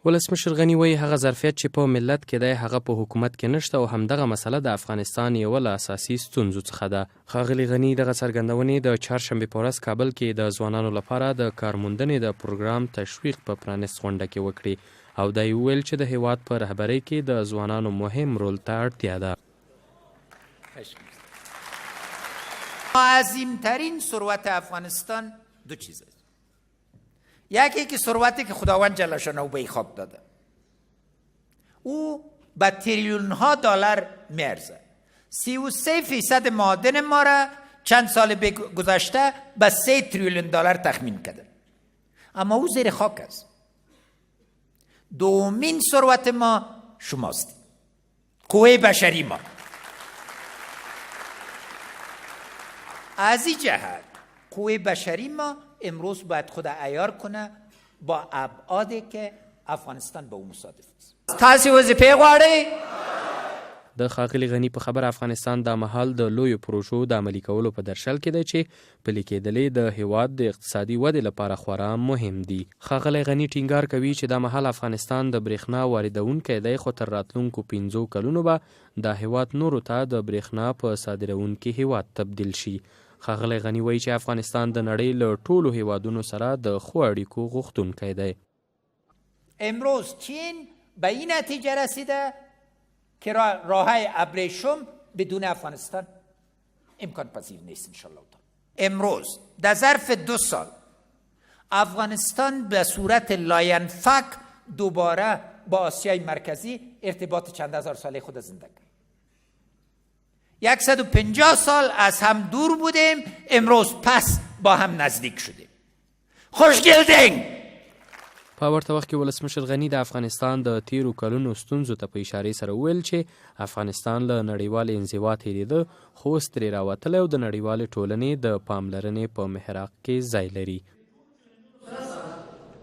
ولسمشر غني وایي هغه ظرفیت چې په ملت کې دی هغه په حکومت کې نشته او همدغه مسله د افغانستان یوه له اساسي ستونزو څخه ده. ښاغلي غني دغه څرګندونې د چهارشنبې په ورځ کابل کې د ځوانانو لپاره د کارموندنې د پروګرام تشویق په پرانیست غونډه کې وکړي او دا یې وویل چې د هیواد په رهبرۍ کې د ځوانانو مهم رول ته اړتیا ده. عظیمترین ثروت افغانستان دو چیز است. یکی که ثروتی که خداوند جل شانه به خواب داده، او به تریلیون ها دلار میارزه. 33% معادن ما را چند سال گذشته به 3 تریلیون دلار تخمین کرده، اما او زیر خاک است. دومین ثروت ما شماست، قوه بشری ما. از این جهت قوه بشری ما امروز باید خود عیار کنه با ابعادی که افغانستان به او مصادف است. تاسو وظیفه غواړئ؟ د ښاغلي غني په خبر افغانستان دا مهال د لویو پروژو د عملي کولو په درشل کې دی چې پلي کېدلې د هیواد د اقتصادي ودې لپاره خورا مهم دي. ښاغلی غني ټینګار کوي چې دا مهال افغانستان د برېښنا واردونکی دی، خو تر راتلونکو 5 کلونو به دا هیواد نورو ته د برېښنا په صادرونکي هیواد تبدیل شي. ښاغلی غني وایي چې افغانستان د نړۍ له ټولو هیوادونو سره د ښو اړیکو غوښتونکی دی. امروز چین به این نتیجه رسیده که راههای ابریشم بدون افغانستان امکان پذیر نیست. انشالله امروز در ظرف 2 سال افغانستان به صورت لاینفک دوباره با آسیای مرکزی ارتباط چند هزار ساله خود زنده کرد. 150 سال از هم دور بودیم، امروز پس با هم نزدیک شدیم. خوش گلدین. په ورته وخت کې ولسمشر غني د افغانستان د تیرو کلونو ستونزو ته په اشارې سره وویل چې افغانستان له نړیوالې انزوا تېرېده خو اوس ترې راوتلی او د نړیوالې ټولنې د پاملرنې په محراق کې ځای لري.